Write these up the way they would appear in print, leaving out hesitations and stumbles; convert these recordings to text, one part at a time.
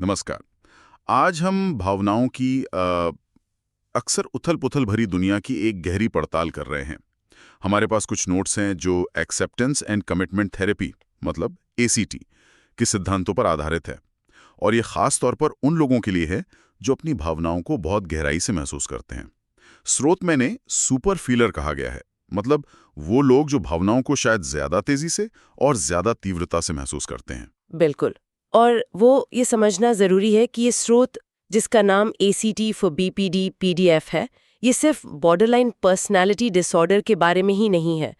नमस्कार। आज हम भावनाओं की अक्सर उथल-पुथल भरी दुनिया की एक गहरी पड़ताल कर रहे हैं। हमारे पास कुछ नोट्स हैं जो एक्सेप्टेंस एंड कमिटमेंट थेरेपी मतलब एसीटी के सिद्धांतों पर आधारित है। और ये खास तौर पर उन लोगों के लिए है जो अपनी भावनाओं को बहुत गहराई से महसूस करते हैं। स्रोत में ने सुपर फीलर कहा गया है, मतलब वो लोग जो भावनाओं को शायद ज्यादा तेजी से और ज्यादा तीव्रता से महसूस करते हैं। बिल्कुल। और वो ये समझना ज़रूरी है कि ये स्रोत जिसका नाम ACT फॉर BPD PDF है, ये सिर्फ बॉर्डरलाइन पर्सनालिटी डिसऑर्डर के बारे में ही नहीं है।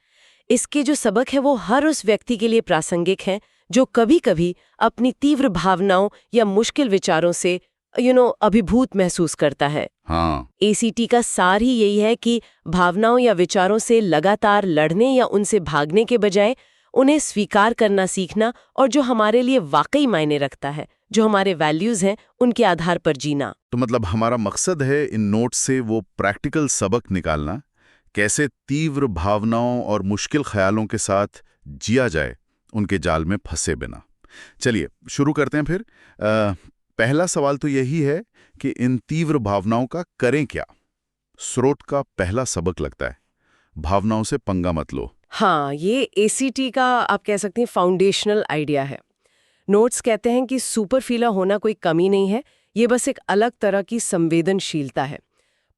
इसके जो सबक है वो हर उस व्यक्ति के लिए प्रासंगिक हैं जो कभी-कभी अपनी तीव्र भावनाओं या मुश्किल विचारों से अभिभूत महसूस करता है। हाँ। ACT का सार ही यही है कि भावनाओं या विचारों से लगातार लड़ने या उनसे भागने के बजाय उन्हें स्वीकार करना सीखना और जो हमारे लिए वाकई मायने रखता है, जो हमारे वैल्यूज हैं, उनके आधार पर जीना। तो मतलब हमारा मकसद है इन नोट्स से वो प्रैक्टिकल सबक निकालना, कैसे तीव्र भावनाओं और मुश्किल ख्यालों के साथ जिया जाए, उनके जाल में फंसे बिना। चलिए शुरू करते हैं फिर। पहला सवाल तो यही है कि इन तीव्र भावनाओं का करें क्या। स्रोत का पहला सबक लगता है, भावनाओं से पंगा मत लो। हाँ, ये ACT का आप कह सकते हैं फाउंडेशनल आइडिया है। नोट्स कहते हैं कि सुपर फीलर होना कोई कमी नहीं है, ये बस एक अलग तरह की संवेदनशीलता है।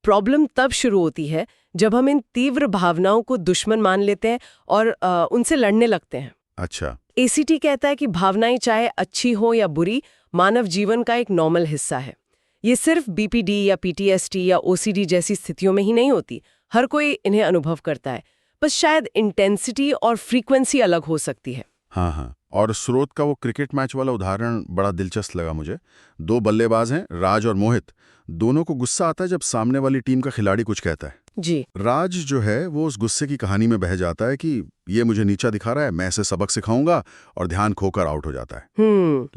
प्रॉब्लम तब शुरू होती है जब हम इन तीव्र भावनाओं को दुश्मन मान लेते हैं और उनसे लड़ने लगते हैं। अच्छा। ACT कहता है कि भावनाएं चाहे अच्छी हो या बुरी, मानव जीवन का एक नॉर्मल हिस्सा है। ये सिर्फ BPD या PTSD या OCD जैसी स्थितियों में ही नहीं होती, हर कोई इन्हें अनुभव करता है, बस शायद इंटेंसिटी और फ्रीक्वेंसी अलग हो सकती है। हाँ हाँ। और स्रोत का वो क्रिकेट मैच वाला उदाहरण बड़ा दिलचस्प लगा मुझे। दो बल्लेबाज हैं, राज और मोहित। दोनों को गुस्सा आता है जब सामने वाली टीम का खिलाड़ी कुछ कहता है। जी। राज जो है वो उस गुस्से की कहानी में बह जाता है कि ये मुझे नीचा दिखा रहा है, मैं इसे सबक सिखाऊंगा, और ध्यान खोकर आउट हो जाता है।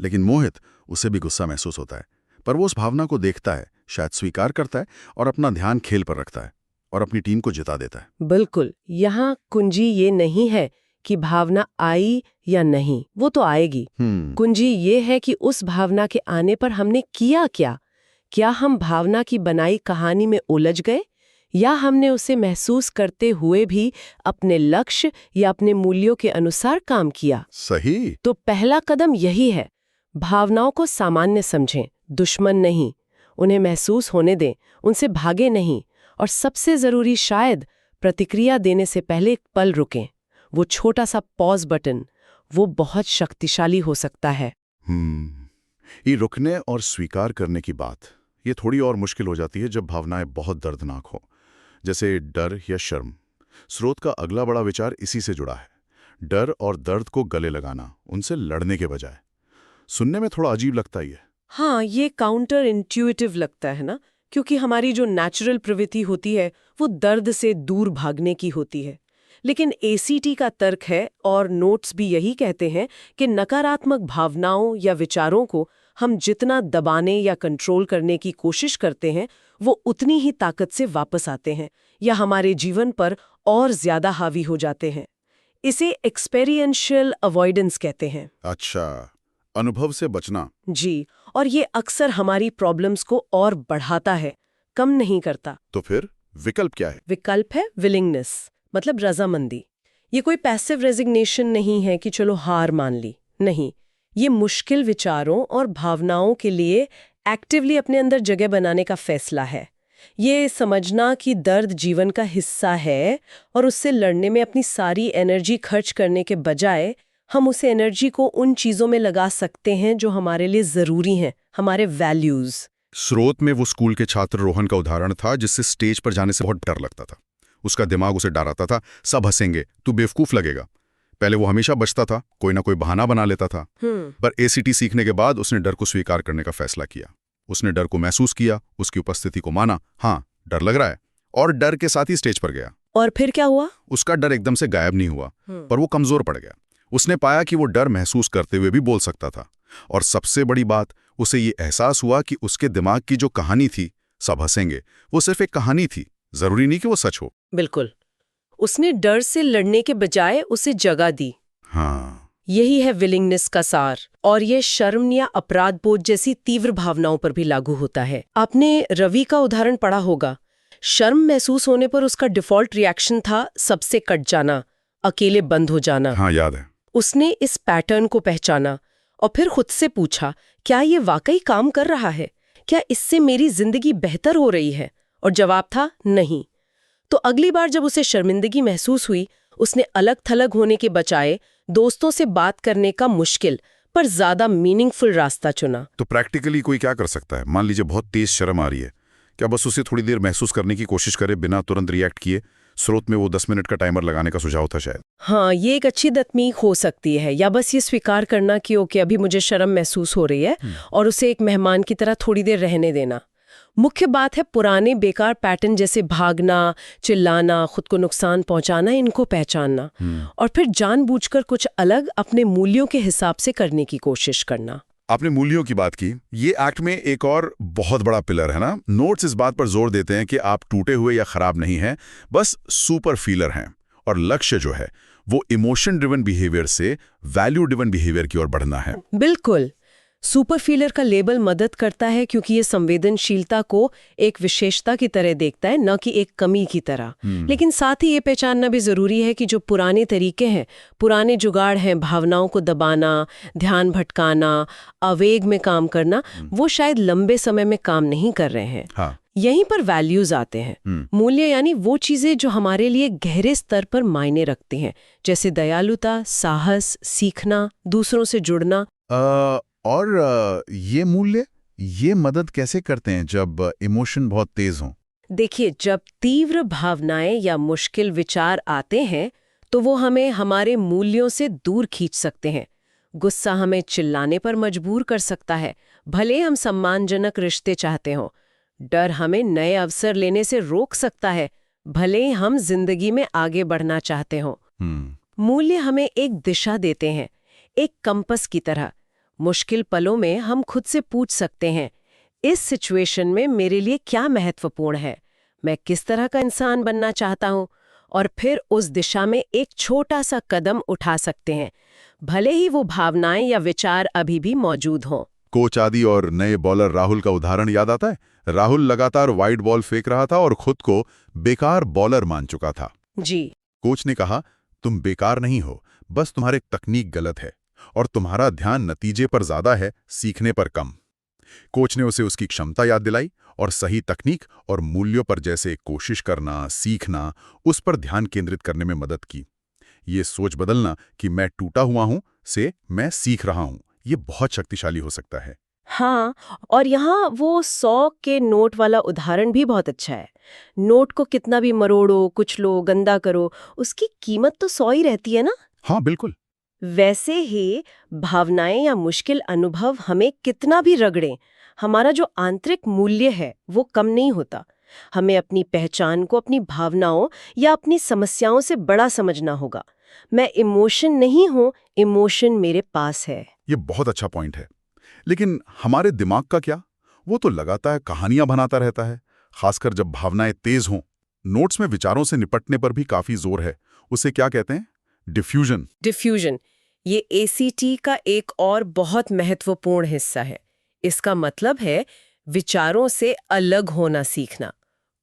लेकिन मोहित, उसे भी गुस्सा महसूस होता है, पर वो उस भावना को देखता है, शायद स्वीकार करता है और अपना ध्यान खेल पर रखता है और अपनी टीम को जिता देता है। बिल्कुल। यहाँ कुंजी ये नहीं है कि भावना आई या नहीं, वो तो आएगी। कुंजी ये है कि उस भावना के आने पर हमने किया क्या। क्या हम भावना की बनाई कहानी में उलझ गए, या हमने उसे महसूस करते हुए भी अपने लक्ष्य या अपने मूल्यों के अनुसार काम किया। सही। तो पहला कदम यही है, भावनाओं को सामान्य समझें, दुश्मन नहीं। उन्हें महसूस होने दें, उनसे भागे नहीं। और सबसे जरूरी शायद, प्रतिक्रिया देने से पहले एक पल रुकें। वो छोटा सा पॉज बटन, वो बहुत शक्तिशाली हो सकता है। ये रुकने और स्वीकार करने की बात, ये थोड़ी और मुश्किल हो जाती है जब भावनाएं बहुत दर्दनाक हो, जैसे डर या शर्म। स्रोत का अगला बड़ा विचार इसी से जुड़ा है, डर और दर्द को गले लगाना, उनसे लड़ने के बजाय। सुनने में थोड़ा अजीब लगता ही है। हाँ, ये काउंटर इंट्यूटिव लगता है ना, क्योंकि हमारी जो नेचुरल प्रवृत्ति होती है वो दर्द से दूर भागने की होती है। लेकिन ACT का तर्क है, और नोट्स भी यही कहते हैं, कि नकारात्मक भावनाओं या विचारों को हम जितना दबाने या कंट्रोल करने की कोशिश करते हैं, वो उतनी ही ताकत से वापस आते हैं या हमारे जीवन पर और ज्यादा हावी हो जाते हैं। इसे एक्सपेरिएंशियल अवॉइडेंस कहते हैं। अच्छा, अनुभव से बचना। जी, और ये अक्सर हमारी प्रॉब्लम्स को और बढ़ाता है, कम नहीं करता। तो फिर विकल्प क्या है? विकल्प है विलिंगनेस, मतलब रजामंदी। ये कोई पैसिव रेजिग्नेशन नहीं है कि चलो हार मान ली, नहीं। ये मुश्किल विचारों और भावनाओं के लिए एक्टिवली अपने अंदर जगह बनाने का फैसला है। ये समझना कि दर्द जीवन का हिस्सा है और उससे लड़ने में अपनी सारी एनर्जी खर्च करने के बजाय हम उस एनर्जी को उन चीज़ों में लगा सकते हैं जो हमारे लिए ज़रूरी हैं, हमारे वैल्यूज़। स्रोत में वो स्कूल के छात्र रोहन का उदाहरण था, जिससे स्टेज पर जाने से बहुत डर लगता था। उसका दिमाग उसे डराता था, सब हंसेंगे, तू बेवकूफ लगेगा। पहले वो हमेशा बचता था, कोई ना कोई बहाना बना लेता था। पर ACT सीखने के बाद उसने डर को स्वीकार करने का फैसला किया। उसने डर को महसूस किया, उसकी उपस्थिति को माना, हाँ डर लग रहा है, और डर के साथ ही स्टेज पर गया। और फिर क्या हुआ? उसका डर एकदम से गायब नहीं हुआ, पर वो कमजोर पड़ गया। उसने पाया कि वो डर महसूस करते हुए भी बोल सकता था। और सबसे बड़ी बात, उसे ये एहसास हुआ कि उसके दिमाग की जो कहानी थी, सब हंसेंगे, वो सिर्फ एक कहानी थी, जरूरी नहीं कि वो सच हो। बिल्कुल। उसने डर से लड़ने के बजाय उसे जगह दी। हाँ, यही है विलिंगनेस का सार। और ये शर्म या अपराध बोध जैसी तीव्र भावनाओं पर भी लागू होता है। आपने रवि का उदाहरण पढ़ा होगा। शर्म महसूस होने पर उसका डिफॉल्ट रिएक्शन था सबसे कट जाना, अकेले बंद हो जाना। हाँ, याद है। उसने इस पैटर्न को पहचाना और फिर खुद से पूछा, क्या ये वाकई काम कर रहा है? क्या इससे मेरी जिंदगी बेहतर हो रही है? और जवाब था नहीं। तो अगली बार जब उसे शर्मिंदगी महसूस हुई, उसने अलग थलग होने के बजाय दोस्तों से बात करने का मुश्किल पर ज्यादा मीनिंगफुल रास्ता चुना। तो प्रैक्टिकली कोई क्या कर सकता है? मान लीजिए बहुत तेज शर्म आ रही है, क्या बस उसे थोड़ी देर महसूस करने की कोशिश करे बिना तुरंत रिएक्ट किए? स्रोत में वो 10 मिनट का टाइमर लगाने का सुझाव था शायद। हाँ, ये एक अच्छी तकनीक हो सकती है। या बस ये स्वीकार करना कि ओके, अभी मुझे शर्म महसूस हो रही है, और उसे एक मेहमान की तरह थोड़ी देर रहने देना। मुख्य बात है पुराने बेकार पैटर्न जैसे भागना, चिल्लाना, खुद को नुकसान पहुंचाना, इनको पहचानना और फिर जानबूझकर कुछ अलग अपने मूल्यों के हिसाब से करने की कोशिश करना। आपने मूल्यों की बात की, ये एक्ट में एक और बहुत बड़ा पिलर है ना। नोट्स इस बात पर जोर देते हैं कि आप टूटे हुए या खराब नहीं हैं, बस सुपर फीलर हैं। और लक्ष्य जो है वो इमोशन ड्रिवन बिहेवियर से वैल्यू ड्रिवन बिहेवियर की ओर बढ़ना है। बिल्कुल। सुपर फीलर का लेबल मदद करता है क्योंकि ये संवेदनशीलता को एक विशेषता की तरह देखता है, न कि एक कमी की तरह। लेकिन साथ ही ये पहचानना भी जरूरी है कि जो पुराने तरीके हैं, पुराने जुगाड़ हैं, भावनाओं को दबाना, ध्यान भटकाना, आवेग में काम करना, वो शायद लंबे समय में काम नहीं कर रहे हैं। हाँ। यहीं पर वैल्यूज आते हैं। मूल्य यानी वो चीजें जो हमारे लिए गहरे स्तर पर मायने रखती हैं, जैसे दयालुता, साहस, सीखना, दूसरों से जुड़ना। और ये मूल्य ये मदद कैसे करते हैं जब इमोशन बहुत तेज हों? देखिए, जब तीव्र भावनाएं या मुश्किल विचार आते हैं तो वो हमें हमारे मूल्यों से दूर खींच सकते हैं। गुस्सा हमें चिल्लाने पर मजबूर कर सकता है, भले हम सम्मानजनक रिश्ते चाहते हों। डर हमें नए अवसर लेने से रोक सकता है, भले हम जिंदगी में आगे बढ़ना चाहते हों। मूल्य हमें एक दिशा देते हैं, एक कंपस की तरह। मुश्किल पलों में हम खुद से पूछ सकते हैं, इस सिचुएशन में मेरे लिए क्या महत्वपूर्ण है, मैं किस तरह का इंसान बनना चाहता हूं, और फिर उस दिशा में एक छोटा सा कदम उठा सकते हैं, भले ही वो भावनाएं या विचार अभी भी मौजूद हों। कोच आदि और नए बॉलर राहुल का उदाहरण याद आता है। राहुल लगातार वाइड बॉल फेंक रहा था और खुद को बेकार बॉलर मान चुका था। जी। कोच ने कहा, तुम बेकार नहीं हो, बस तुम्हारी तकनीक गलत है और तुम्हारा ध्यान नतीजे पर ज्यादा है, सीखने पर कम। कोच ने उसे उसकी क्षमता याद दिलाई और सही तकनीक और मूल्यों पर जैसे कोशिश करना, सीखना, उस पर ध्यान केंद्रित करने में मदद की। ये सोच बदलना कि मैं टूटा हुआ हूं से मैं सीख रहा हूं, ये बहुत शक्तिशाली हो सकता है। हाँ, और यहाँ वो 100 के नोट वाला उदाहरण भी बहुत अच्छा है। नोट को कितना भी मरोड़ो, कुचलो, गंदा करो, उसकी कीमत तो 100 ही रहती है ना। हाँ, बिल्कुल। वैसे ही भावनाएं या मुश्किल अनुभव हमें कितना भी रगड़ें, हमारा जो आंतरिक मूल्य है वो कम नहीं होता। हमें अपनी पहचान को अपनी भावनाओं या अपनी समस्याओं से बड़ा समझना होगा। मैं इमोशन नहीं हूं, इमोशन मेरे पास है। ये बहुत अच्छा पॉइंट है। लेकिन हमारे दिमाग का क्या? वो तो लगातार कहानियां बनाता रहता है, खासकर जब भावनाएं तेज हों। नोट्स में विचारों से निपटने पर भी काफी जोर है। उसे क्या कहते हैं? डिफ्यूजन। डिफ्यूजन, ये ACT का एक और बहुत महत्वपूर्ण हिस्सा है। इसका मतलब है विचारों से अलग होना सीखना,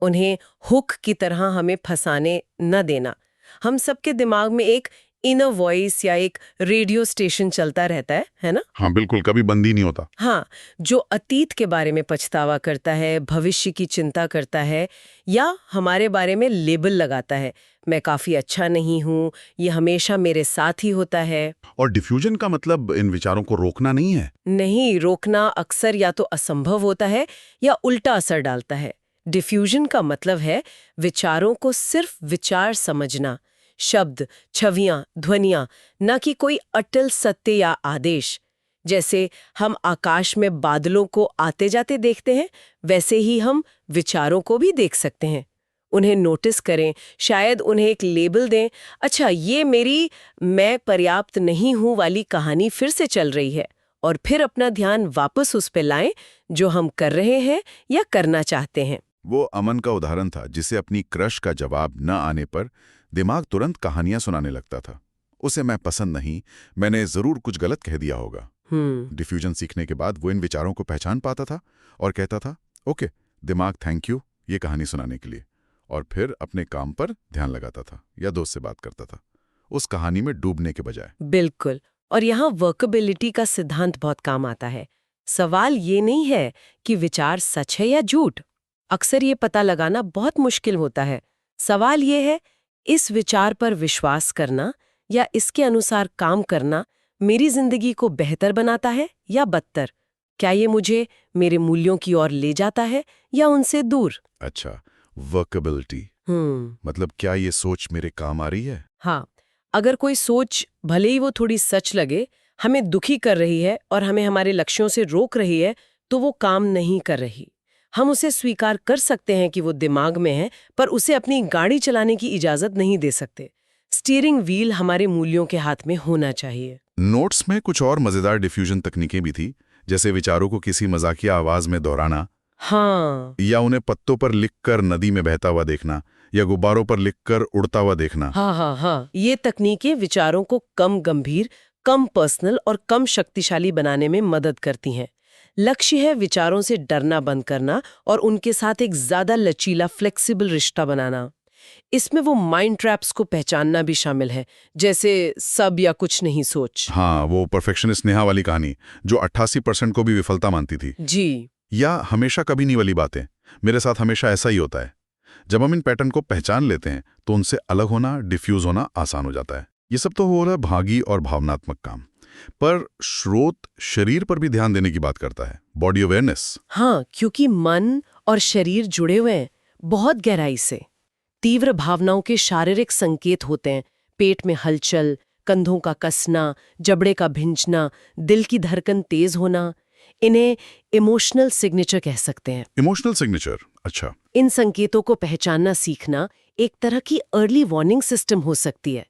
उन्हें हुक की तरह हमें फंसाने न देना। हम सबके दिमाग में एक इनर वॉइस या एक रेडियो स्टेशन चलता रहता है ना? हाँ, बिल्कुल, कभी बंदी नहीं होता। हाँ, जो अतीत के बारे में पछतावा करता है, भविष्य की चिंता करता है, या हमारे बारे में लेबल लगाता है, मैं काफी अच्छा नहीं हूँ, ये हमेशा मेरे साथ ही होता है। और डिफ्यूजन का मतलब इन विचारों को रोकना नहीं है। नहीं, रोकना अक्सर या तो असंभव होता है या उल्टा असर डालता है। डिफ्यूजन का मतलब है विचारों को सिर्फ विचार समझना, शब्द, छवियां, ध्वनियां, न कि कोई अटल सत्य या आदेश। जैसे हम आकाश में बादलों को आते जाते देखते हैं, वैसे ही हम विचारों को भी देख सकते हैं। उन्हें नोटिस करें, शायद उन्हें एक लेबल दें, अच्छा ये मेरी मैं पर्याप्त नहीं हूं वाली कहानी फिर से चल रही है, और फिर अपना ध्यान वापस उस पे लाएं जो हम कर रहे हैं या करना चाहते हैं। वो अमन का उदाहरण था, जिसे अपनी क्रश का जवाब न आने पर दिमाग तुरंत कहानियां सुनाने लगता था उसे मैं पसंद नहीं, मैंने ज़रूर कुछ गलत कह दिया होगा। डिफ्यूजन सीखने के बाद वो इन विचारों को पहचान पाता था और कहता था, ओके दिमाग थैंक यू ये कहानी सुनाने के लिए, और फिर अपने काम पर ध्यान लगाता था या दोस्त से बात करता था, उस कहानी में डूबने के बजाय। बिल्कुल। और यहाँ वर्केबिलिटी का सिद्धांत बहुत काम आता है। सवाल ये नहीं है कि विचार सच है या झूठ, अक्सर ये पता लगाना बहुत मुश्किल होता है। सवाल ये है, इस विचार पर विश्वास करना या इसके अनुसार काम करना मेरी जिंदगी को बेहतर बनाता है या बदतर? क्या ये मुझे मेरे मूल्यों की ओर ले जाता है या उनसे दूर? अच्छा, वर्केबिलिटी मतलब क्या ये सोच मेरे काम आ रही है? हाँ, अगर कोई सोच भले ही वो थोड़ी सच लगे, हमें दुखी कर रही है और हमें हमारे लक्ष्यों से रोक रही है, तो वो काम नहीं कर रही। हम उसे स्वीकार कर सकते हैं कि वो दिमाग में है, पर उसे अपनी गाड़ी चलाने की इजाजत नहीं दे सकते। स्टीयरिंग व्हील हमारे मूल्यों के हाथ में होना चाहिए। नोट्स में कुछ और मजेदार डिफ्यूजन तकनीकें भी थी, जैसे विचारों को किसी मजाकिया आवाज में दोहराना, हाँ, या उन्हें पत्तों पर लिखकर नदी में बहता हुआ देखना, या गुब्बारों पर लिखकर उड़ता हुआ देखना। हाँ, ये तकनीकें विचारों को कम गंभीर, कम पर्सनल और कम शक्तिशाली बनाने में मदद करती हैं। लक्ष्य है विचारों से डरना बंद करना और उनके साथ एक ज्यादा लचीला, फ्लेक्सिबल रिश्ता बनाना। इसमें वो माइंड ट्रैप्स को पहचानना भी शामिल है, जैसे सब या कुछ नहीं सोच। हाँ, वो परफेक्शनिस्ट नेहा वाली कहानी जो 88% को भी विफलता मानती थी। जी, या हमेशा कभी नहीं वाली बातें, मेरे साथ हमेशा ऐसा ही होता है। जब हम इन पैटर्न को पहचान लेते हैं तो उनसे अलग होना, डिफ्यूज होना आसान हो जाता है। ये सब तो हो रहा है भागी और भावनात्मक काम, पर स्रोत शरीर पर भी ध्यान देने की बात करता है, बॉडी अवेयरनेस। हाँ, क्योंकि मन और शरीर जुड़े हुए हैं बहुत गहराई से। तीव्र भावनाओं के शारीरिक संकेत होते हैं, पेट में हलचल, कंधों का कसना, जबड़े का भिंचना, दिल की धड़कन तेज होना। इन्हें इमोशनल सिग्नेचर कह सकते हैं। इमोशनल सिग्नेचर, अच्छा। इन संकेतों को पहचानना सीखना एक तरह की अर्ली वार्निंग सिस्टम हो सकती है।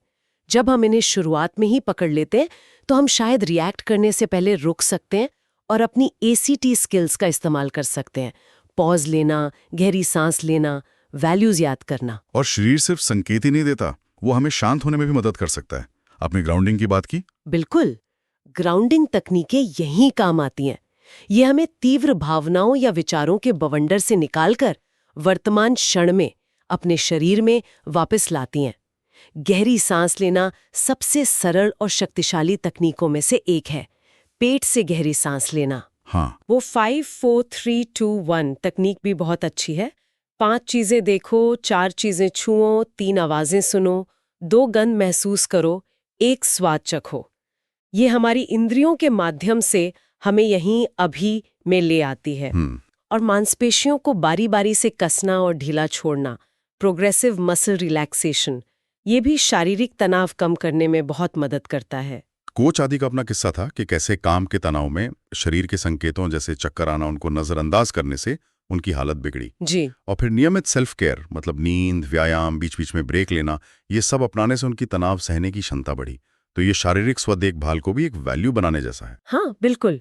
जब हम इन्हें शुरुआत में ही पकड़ लेते हैं तो हम शायद रिएक्ट करने से पहले रुक सकते हैं और अपनी ACT स्किल्स का इस्तेमाल कर सकते हैं। पॉज लेना, गहरी सांस लेना, वैल्यूज याद करना। और शरीर सिर्फ संकेत ही नहीं देता, वो हमें शांत होने में भी मदद कर सकता है। आपने ग्राउंडिंग की बात की। बिल्कुल, ग्राउंडिंग तकनीकें यहीं काम आती हैं। ये हमें तीव्र भावनाओं या विचारों के बवंडर से निकालकर वर्तमान क्षण में अपने शरीर में वापस लाती हैं। गहरी सांस लेना सबसे सरल और शक्तिशाली तकनीकों में से एक है। पेट से गहरी सांस लेना। हाँ, वो 5, 4, 3, 2, 1 तकनीक भी बहुत अच्छी है। 5 चीजें देखो, 4 चीजें छुओ, 3 आवाजें सुनो, 2 गंध महसूस करो, 1 स्वाद चखो। ये हमारी इंद्रियों के माध्यम से हमें यहीं अभी में ले आती है। और मांसपेशियों को बारी बारी से कसना और ढीला छोड़ना, प्रोग्रेसिव मसल रिलैक्सेशन, ये भी शारीरिक तनाव कम करने में बहुत मदद करता है। कोच आदि का अपना किस्सा था कि कैसे काम के तनाव में शरीर के संकेतों जैसे चक्कर आना उनको नजरअंदाज करने से उनकी हालत बिगड़ी। जी, और फिर नियमित सेल्फ केयर मतलब नींद, व्यायाम, बीच बीच में ब्रेक लेना, ये सब अपनाने से उनकी तनाव सहने की क्षमता बढ़ी। तो ये शारीरिक स्व देखभाल को भी एक वैल्यू बनाने जैसा है। हाँ, बिल्कुल।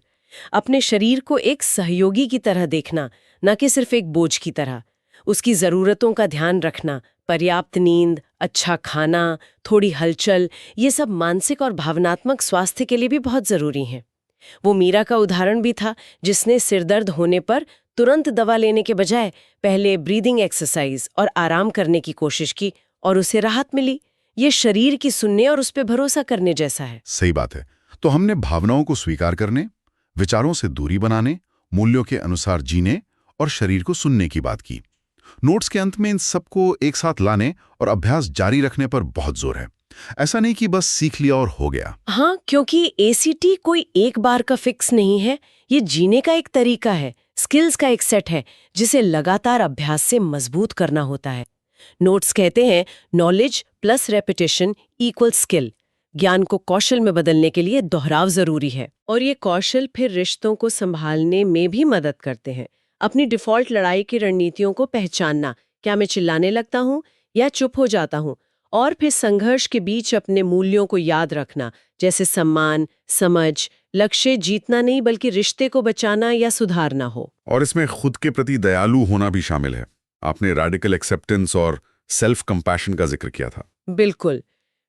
अपने शरीर को एक सहयोगी की तरह देखना, न कि सिर्फ एक बोझ की तरह। उसकी जरूरतों का ध्यान रखना, पर्याप्त नींद, अच्छा खाना, थोड़ी हलचल, ये सब मानसिक और भावनात्मक स्वास्थ्य के लिए भी बहुत जरूरी हैं। वो मीरा का उदाहरण भी था, जिसने सिरदर्द होने पर तुरंत दवा लेने के बजाय पहले ब्रीदिंग एक्सरसाइज और आराम करने की कोशिश की और उसे राहत मिली। ये शरीर की सुनने और उस पर भरोसा करने जैसा है। सही बात है। तो हमने भावनाओं को स्वीकार करने, विचारों से दूरी बनाने, मूल्यों के अनुसार जीने और शरीर को सुनने की बात की। नोट्स के अंत में इन सबको एक साथ लाने और अभ्यास जारी रखने पर बहुत जोर है। ऐसा नहीं कि बस सीख लिया और हो गया। हाँ, क्योंकि ACT कोई एक बार का फिक्स नहीं है। ये जीने का एक तरीका है, स्किल्स का एक सेट है, जिसे लगातार अभ्यास से मजबूत करना होता है। नोट्स कहते हैं knowledge plus repetition equal skill. ज्ञान को कौशल में बदलने के लिए दोहराव जरूरी है, और ये कौशल फिर रिश्तों को संभालने में भी मदद करते हैं। अपनी डिफॉल्ट लड़ाई की रणनीतियों को पहचानना, क्या मैं चिल्लाने लगता हूँ या चुप हो जाता हूँ, और फिर संघर्ष के बीच अपने मूल्यों को याद रखना, जैसे सम्मान, समझ, लक्ष्य जीतना नहीं बल्कि रिश्ते को बचाना या सुधारना हो। और इसमें खुद के प्रति दयालु होना भी शामिल है। आपने रेडिकल एक्सेप्टेंस और सेल्फ कंपैशन का जिक्र किया था। बिल्कुल।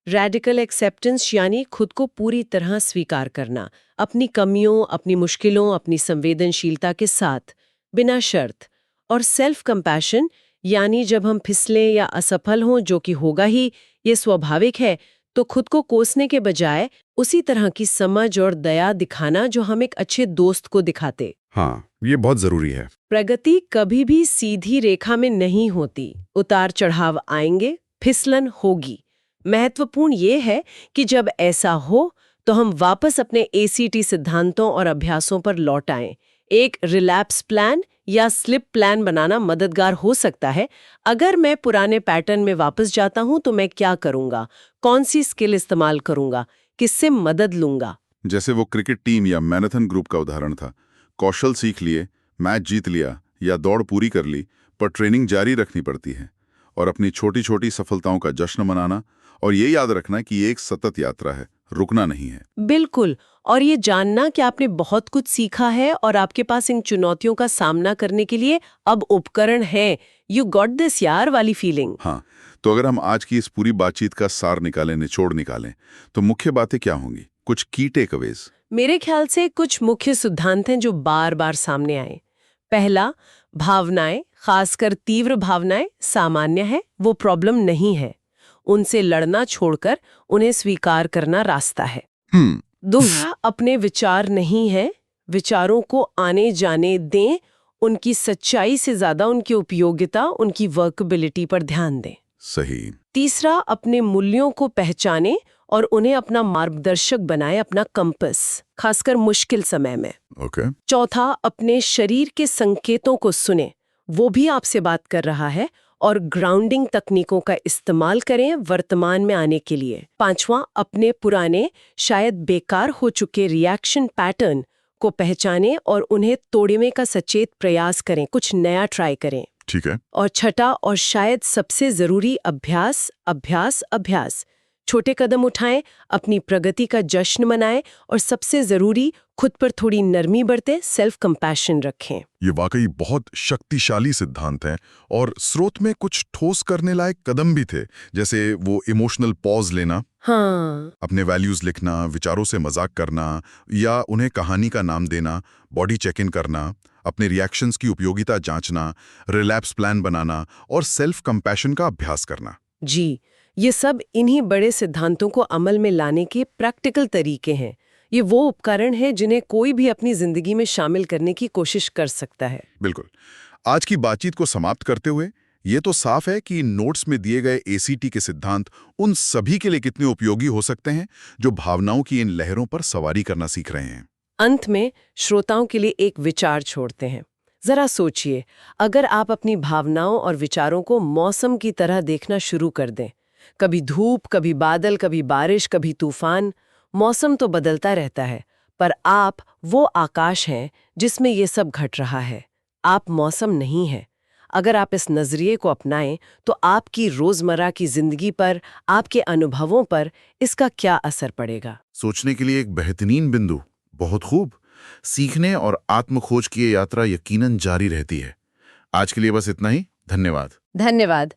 रेडिकल एक्सेप्टेंस यानी खुद को पूरी तरह स्वीकार करना, अपनी कमियों, अपनी मुश्किलों, अपनी संवेदनशीलता के साथ, बिना शर्त। और सेल्फ कंपैशन यानी जब हम फिसले या असफल हों, जो कि होगा ही, ये स्वाभाविक है, तो खुद को कोसने के बजाय उसी तरह की समझ और दया दिखाना जो हम एक अच्छे दोस्त को दिखाते। हाँ, ये बहुत जरूरी है। प्रगति कभी भी सीधी रेखा में नहीं होती, उतार चढ़ाव आएंगे, फिसलन होगी। महत्वपूर्ण ये है कि जब ऐसा हो तो हम वापस अपने ACT सिद्धांतों और अभ्यासों पर लौट आएं। एक रिलैप्स प्लान या स्लिप प्लान बनाना मददगार हो सकता है। अगर मैं पुराने पैटर्न में वापस जाता हूं तो मैं क्या करूंगा, कौन सी स्किल इस्तेमाल करूंगा, किससे मदद लूंगा। जैसे वो क्रिकेट टीम या मैराथन ग्रुप का उदाहरण था। कौशल सीख लिए, मैच जीत लिया या दौड़ पूरी कर ली, पर ट्रेनिंग जारी रखनी पड़ती है और अपनी छोटी छोटी सफलताओं का जश्न मनाना। और ये याद रखना कि ये एक सतत यात्रा है, रुकना नहीं है। बिल्कुल। और ये जानना कि आपने बहुत कुछ सीखा है और आपके पास इन चुनौतियों का सामना करने के लिए अब उपकरण हैं। यू गॉट दिस यार वाली फीलिंग। हाँ, तो अगर हम आज की इस पूरी बातचीत का सार निकालें, निचोड़ निकालें, तो मुख्य बातें क्या होंगी? कुछ की टेकअवेज। मेरे ख्याल से कुछ मुख्य सिद्धांत हैं जो बार बार सामने आए। पहला, भावनाएं, खासकर तीव्र भावनाएं, सामान्य है, वो प्रॉब्लम नहीं है। उनसे लड़ना छोड़कर उन्हें स्वीकार करना रास्ता है। दूसरा, अपने विचार नहीं है, विचारों को आने जाने दें, उनकी सच्चाई से ज्यादा उनकी उपयोगिता, उनकी वर्कबिलिटी पर ध्यान दें। सही। तीसरा, अपने मूल्यों को पहचाने और उन्हें अपना मार्गदर्शक बनाए, अपना कंपस, खासकर मुश्किल समय में। ओके। चौथा, अपने शरीर के संकेतों को सुने, वो भी आपसे बात कर रहा है, और ग्राउंडिंग तकनीकों का इस्तेमाल करें वर्तमान में आने के लिए। पांचवां, अपने पुराने, शायद बेकार हो चुके रिएक्शन पैटर्न को पहचानें और उन्हें तोड़ने का सचेत प्रयास करें, कुछ नया ट्राई करें। ठीक है। और छठा और शायद सबसे जरूरी, अभ्यास अभ्यास अभ्यास। छोटे कदम उठाएं, अपनी प्रगति का जश्न मनाएं और सबसे जरूरी, खुद पर थोड़ी नरमी बरतें, सेल्फ कंपैशन रखें। ये वाकई बहुत शक्तिशाली सिद्धांत हैं और स्रोत में कुछ ठोस करने लायक कदम भी थे, जैसे वो इमोशनल पॉज लेना, हाँ, अपने वैल्यूज लिखना, विचारों से मजाक करना या उन्हें कहानी का नाम देना, बॉडी चेक इन करना, अपने रिएक्शंस की उपयोगिता जांचना, रिलैप्स प्लान बनाना और सेल्फ कंपैशन का अभ्यास करना। जी, ये सब इन्हीं बड़े सिद्धांतों को अमल में लाने के प्रैक्टिकल तरीके हैं। ये वो उपकरण हैं जिन्हें कोई भी अपनी जिंदगी में शामिल करने की कोशिश कर सकता है। बिल्कुल। आज की बातचीत को समाप्त करते हुए ये तो साफ है कि नोट्स में दिए गए ACT के सिद्धांत उन सभी के लिए कितने उपयोगी हो सकते हैं जो भावनाओं की इन लहरों पर सवारी करना सीख रहे हैं। अंत में श्रोताओं के लिए एक विचार छोड़ते हैं। जरा सोचिए, अगर आप अपनी भावनाओं और विचारों को मौसम की तरह देखना शुरू कर दें, कभी धूप, कभी बादल, कभी बारिश, कभी तूफान, मौसम तो बदलता रहता है, पर आप वो आकाश हैं जिसमें ये सब घट रहा है। आप मौसम नहीं हैं। अगर आप इस नजरिए को अपनाएं तो आपकी रोजमर्रा की जिंदगी पर, आपके अनुभवों पर इसका क्या असर पड़ेगा? सोचने के लिए एक बेहतरीन बिंदु। बहुत खूब। सीखने और आत्मखोज की ये यात्रा यकीनन जारी रहती है। आज के लिए बस इतना ही। धन्यवाद। धन्यवाद।